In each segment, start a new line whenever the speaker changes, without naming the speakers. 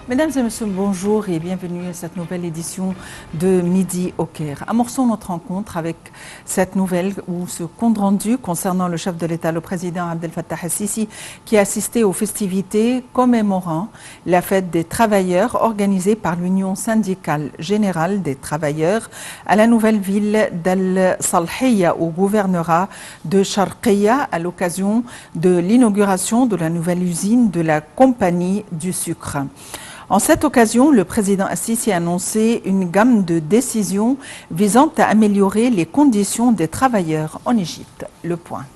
Mesdames et messieurs, bonjour et bienvenue à cette nouvelle édition de Midi au Caire. Amorçons notre rencontre avec cette nouvelle ou ce compte rendu concernant le chef de l'État, le président Abdel Fattah el-Sisi, qui a assisté aux festivités commémorant la fête des travailleurs organisée par l'Union syndicale générale des travailleurs à la nouvelle ville d'Al-Salhiya au gouvernorat de Sharqiya à l'occasion de l'inauguration de la nouvelle usine de la compagnie du sucre. En cette occasion, le président Assisi a annoncé une gamme de décisions visant à améliorer les conditions des travailleurs en Égypte. Le point.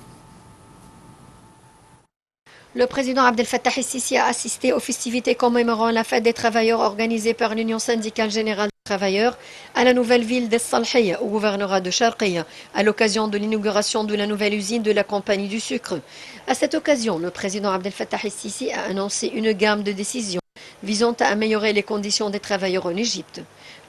Le président Abdel Fattah el-Sisi a assisté aux festivités commémorant la fête des travailleurs organisée par l'Union syndicale générale des travailleurs à la nouvelle ville d'Es-Salhiya, au gouvernorat de Sharqiya, à l'occasion de l'inauguration de la nouvelle usine de la compagnie du sucre. À cette occasion, le président Abdel Fattah el-Sisi a annoncé une gamme de décisions visant à améliorer les conditions des travailleurs en Égypte.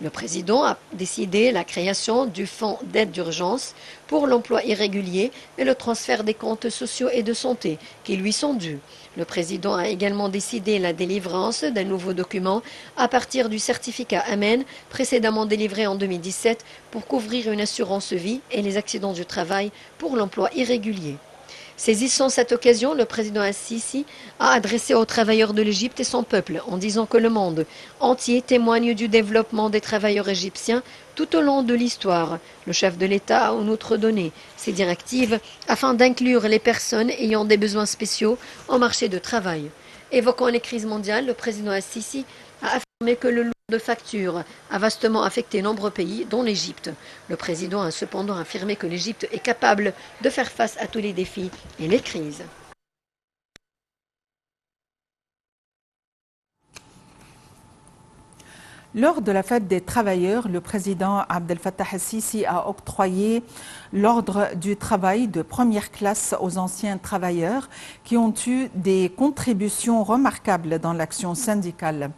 Le président a décidé la création du fonds d'aide d'urgence pour l'emploi irrégulier et le transfert des comptes sociaux et de santé qui lui sont dus. Le président a également décidé la délivrance d'un nouveau document à partir du certificat Amen précédemment délivré en 2017 pour couvrir une assurance vie et les accidents du travail pour l'emploi irrégulier. Saisissant cette occasion, le président Assisi a adressé aux travailleurs de l'Égypte et son peuple en disant que le monde entier témoigne du développement des travailleurs égyptiens tout au long de l'histoire. Le chef de l'État a en outre donné ses directives afin d'inclure les personnes ayant des besoins spéciaux au marché de travail. Évoquant les crises mondiales, le président Assisi a affirmé que le lot de factures a vastement affecté nombreux pays, dont l'Égypte. Le président a cependant affirmé que l'Égypte est capable de faire face à tous les défis et les crises.
Lors de la fête des travailleurs, le président Abdel Fattah el-Sisi a octroyé l'ordre du travail de première classe aux anciens travailleurs qui ont eu des contributions remarquables dans l'action syndicale.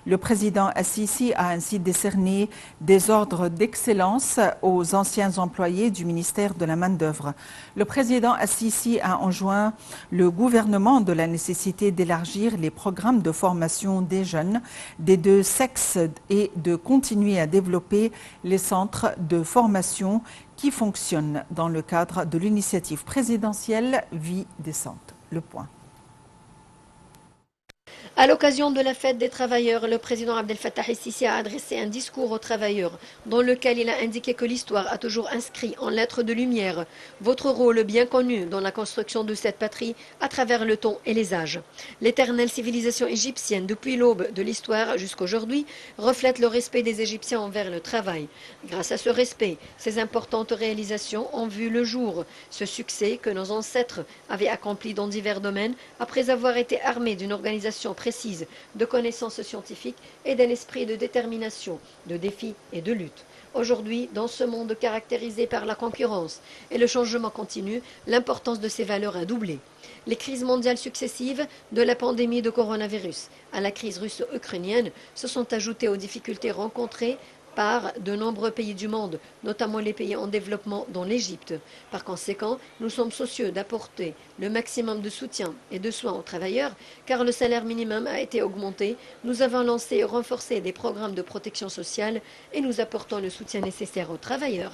Le président el-Sisi a ainsi décerné des ordres d'excellence aux anciens employés du ministère de la main-d'œuvre. Le président el-Sisi a enjoint le gouvernement de la nécessité d'élargir les programmes de formation des jeunes des deux sexes et de continuer à développer les centres de formation qui fonctionnent dans le cadre de l'initiative présidentielle Vie décente. Le point.
À l'occasion de la fête des travailleurs, le président Abdel Fattah el-Sisi a adressé un discours aux travailleurs dans lequel il a indiqué que l'histoire a toujours inscrit en lettres de lumière votre rôle bien connu dans la construction de cette patrie à travers le temps et les âges. L'éternelle civilisation égyptienne depuis l'aube de l'histoire jusqu'aujourd'hui reflète le respect des Égyptiens envers le travail. Grâce à ce respect, ces importantes réalisations ont vu le jour. Ce succès que nos ancêtres avaient accompli dans divers domaines après avoir été armés d'une organisation précise de connaissances scientifiques et d'un esprit de détermination, de défi et de lutte. Aujourd'hui, dans ce monde caractérisé par la concurrence et le changement continu, l'importance de ces valeurs a doublé. Les crises mondiales successives, de la pandémie de coronavirus à la crise russo-ukrainienne, se sont ajoutées aux difficultés rencontrées par de nombreux pays du monde, notamment les pays en développement dont l'Égypte. Par conséquent, nous sommes soucieux d'apporter le maximum de soutien et de soins aux travailleurs, car le salaire minimum a été augmenté, nous avons lancé et renforcé des programmes de protection sociale et nous apportons le soutien nécessaire aux travailleurs.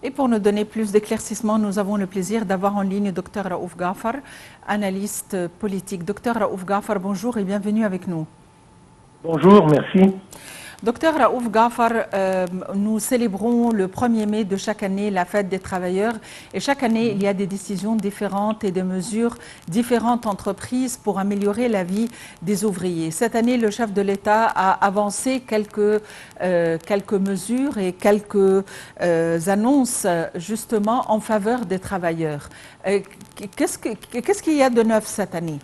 Et pour nous donner plus d'éclaircissements, nous avons le plaisir d'avoir en ligne Dr Raouf Ghafar, analyste politique. Dr Raouf Ghafar, bonjour et bienvenue avec nous.
Bonjour, merci.
Docteur Raouf Ghafar, nous célébrons le 1er mai de chaque année la fête des travailleurs et chaque année il y a des décisions différentes et des mesures différentes entreprises pour améliorer la vie des ouvriers. Cette année, le chef de l'État a avancé quelques mesures et quelques annonces justement en faveur des travailleurs. Qu'est-ce qu'il y a de neuf cette année?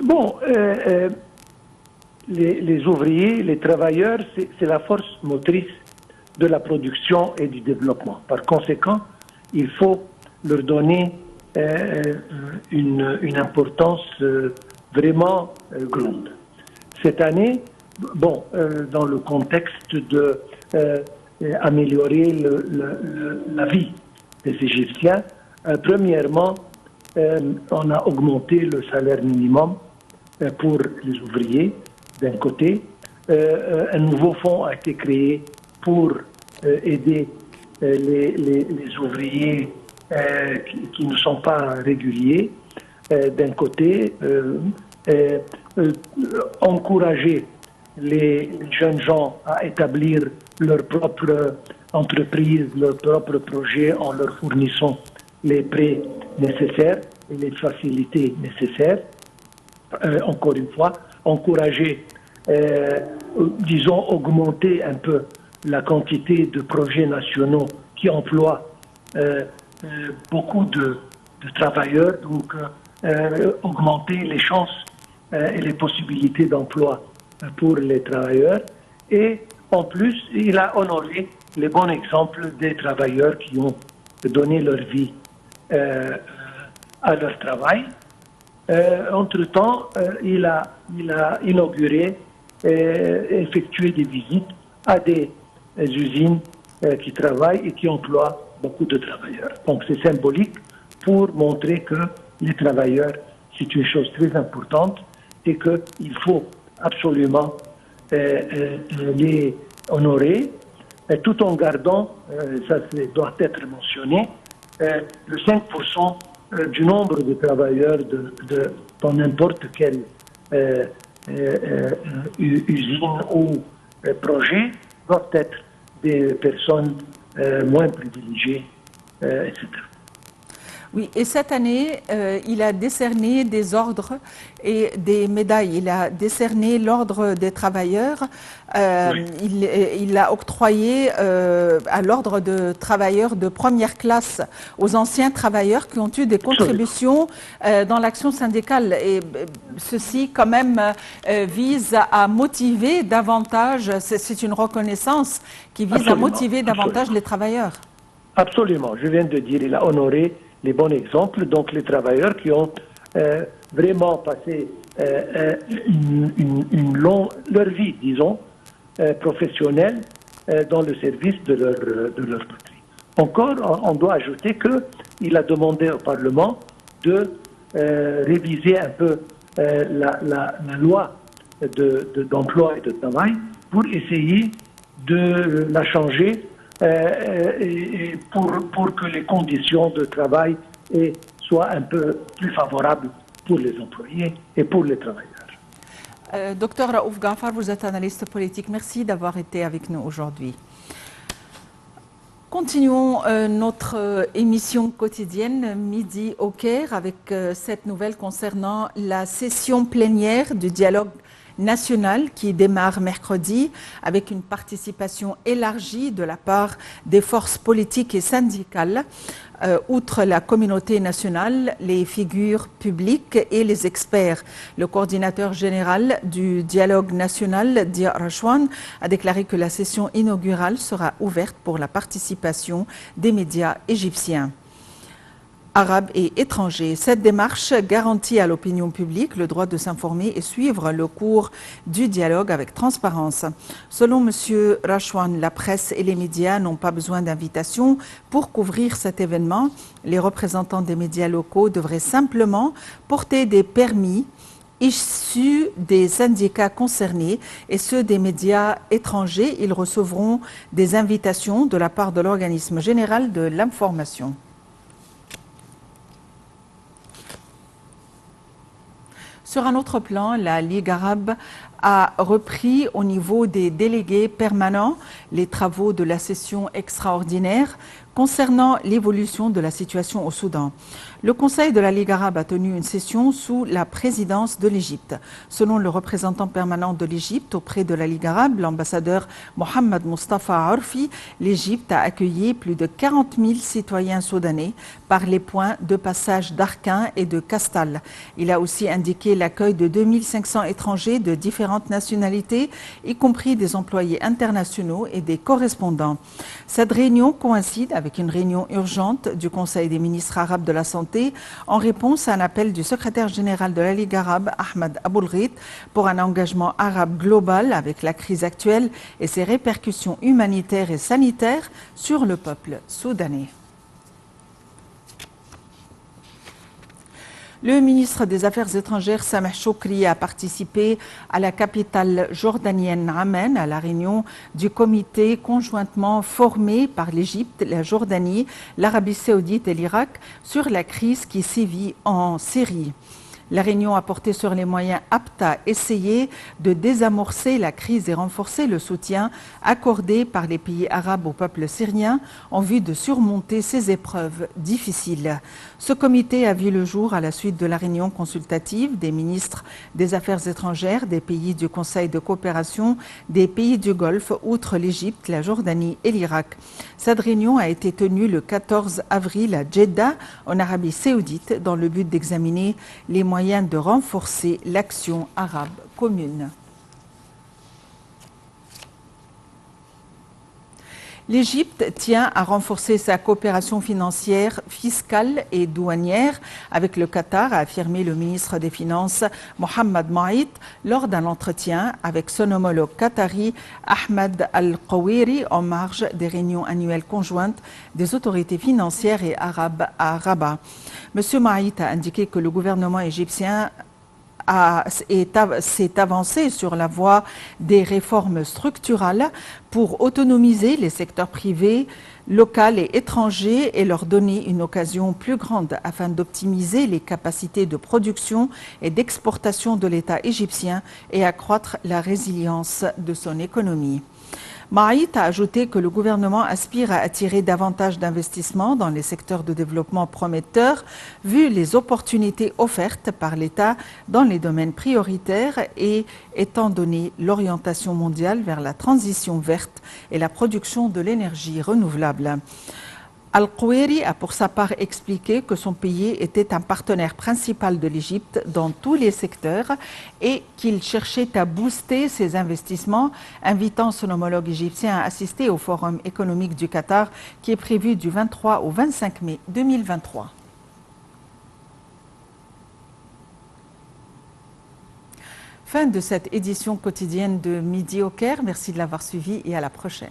Bon, les ouvriers, les travailleurs, c'est la force motrice de la production et du développement. Par conséquent, il faut leur donner une importance vraiment grande. Cette année, bon, dans le contexte de améliorer la vie des Égyptiens. Premièrement, on a augmenté le salaire minimum pour les ouvriers, d'un côté. Un nouveau fonds a été créé pour aider les ouvriers qui ne sont pas réguliers, d'un côté. Encourager les jeunes gens à établir leur propre entreprise, leur propre projet en leur fournissant les prêts nécessaires et les facilités nécessaires. Encore une fois, encourager, disons, augmenter un peu la quantité de projets nationaux qui emploient beaucoup de travailleurs, donc augmenter les chances et les possibilités d'emploi pour les travailleurs. Et en plus, il a honoré les bons exemples des travailleurs qui ont donné leur vie à leur travail. Entre-temps, il a inauguré et effectué des visites à des usines qui travaillent et qui emploient beaucoup de travailleurs. Donc c'est symbolique pour montrer que les travailleurs, c'est une chose très importante et qu'il faut absolument les honorer, tout en gardant, ça doit être mentionné, le 5% du nombre de travailleurs dans n'importe quelle usine ou projet doivent être des personnes moins privilégiées, etc.
Oui, et cette année, il a décerné des ordres et des médailles. Il a décerné l'ordre des travailleurs. Oui. Il a octroyé à l'ordre de travailleurs de première classe aux anciens travailleurs qui ont eu des contributions dans l'action syndicale. Et ceci, quand même, vise à motiver davantage, c'est une reconnaissance qui vise à motiver davantage les travailleurs.
Absolument. Je viens de dire, il a honoré les bons exemples, donc les travailleurs qui ont vraiment passé leur vie, disons, professionnelle dans le service de leur patrie. Encore, on doit ajouter qu'il a demandé au Parlement de réviser un peu la loi d'emploi et de travail pour essayer de la changer pour que les conditions de travail soient un peu plus favorables pour les employés et pour les travailleurs.
Docteur Raouf Ghaffar, vous êtes analyste politique. Merci d'avoir été avec nous aujourd'hui. Continuons notre émission quotidienne Midi au Caire avec cette nouvelle concernant la session plénière du dialogue national qui démarre mercredi avec une participation élargie de la part des forces politiques et syndicales. Outre la communauté nationale, les figures publiques et les experts. Le coordinateur général du dialogue national, Dia Rachwan, a déclaré que la session inaugurale sera ouverte pour la participation des médias égyptiens, arabes et étrangers. Cette démarche garantit à l'opinion publique le droit de s'informer et suivre le cours du dialogue avec transparence. Selon M. Rachwan, la presse et les médias n'ont pas besoin d'invitation pour couvrir cet événement. Les représentants des médias locaux devraient simplement porter des permis issus des syndicats concernés et ceux des médias étrangers. Ils recevront des invitations de la part de l'Organisme général de l'information. Sur un autre plan, la Ligue arabe a repris au niveau des délégués permanents les travaux de la session extraordinaire concernant l'évolution de la situation au Soudan. Le Conseil de la Ligue arabe a tenu une session sous la présidence de l'Égypte. Selon le représentant permanent de l'Égypte auprès de la Ligue arabe, l'ambassadeur Mohamed Mustafa Orfi, l'Égypte a accueilli plus de 40 000 citoyens soudanais par les points de passage d'Arkin et de Castal. Il a aussi indiqué l'accueil de 2500 étrangers de différents différentes nationalités, y compris des employés internationaux et des correspondants. Cette réunion coïncide avec une réunion urgente du Conseil des ministres arabes de la Santé en réponse à un appel du secrétaire général de la Ligue arabe, Ahmed Aboulghit, pour un engagement arabe global avec la crise actuelle et ses répercussions humanitaires et sanitaires sur le peuple soudanais. Le ministre des Affaires étrangères, Sameh Choukri, a participé à la capitale jordanienne Amman à la réunion du comité conjointement formé par l'Égypte, la Jordanie, l'Arabie saoudite et l'Irak sur la crise qui sévit en Syrie. La réunion a porté sur les moyens aptes à essayer de désamorcer la crise et renforcer le soutien accordé par les pays arabes au peuple syrien en vue de surmonter ces épreuves difficiles. Ce comité a vu le jour à la suite de la réunion consultative des ministres des Affaires étrangères des pays du Conseil de coopération des pays du Golfe, outre l'Égypte, la Jordanie et l'Irak. Cette réunion a été tenue le 14 avril à Jeddah, en Arabie saoudite, dans le but d'examiner les moyens de renforcer l'action arabe commune. L'Égypte tient à renforcer sa coopération financière, fiscale et douanière avec le Qatar, a affirmé le ministre des Finances Mohamed Maït lors d'un entretien avec son homologue qatari Ahmed Al-Qawiri en marge des réunions annuelles conjointes des autorités financières et arabes à Rabat. M. Maït a indiqué que le gouvernement égyptien s'est avancé sur la voie des réformes structurales pour autonomiser les secteurs privés, local et étrangers et leur donner une occasion plus grande afin d'optimiser les capacités de production et d'exportation de l'État égyptien et accroître la résilience de son économie. Maït a ajouté que le gouvernement aspire à attirer davantage d'investissements dans les secteurs de développement prometteurs, vu les opportunités offertes par l'État dans les domaines prioritaires et étant donné l'orientation mondiale vers la transition verte et la production de l'énergie renouvelable. Al-Qawiri a pour sa part expliqué que son pays était un partenaire principal de l'Égypte dans tous les secteurs et qu'il cherchait à booster ses investissements, invitant son homologue égyptien à assister au Forum économique du Qatar qui est prévu du 23 au 25 mai 2023. Fin de cette édition quotidienne de Midi au Caire. Merci de l'avoir suivi et à la prochaine.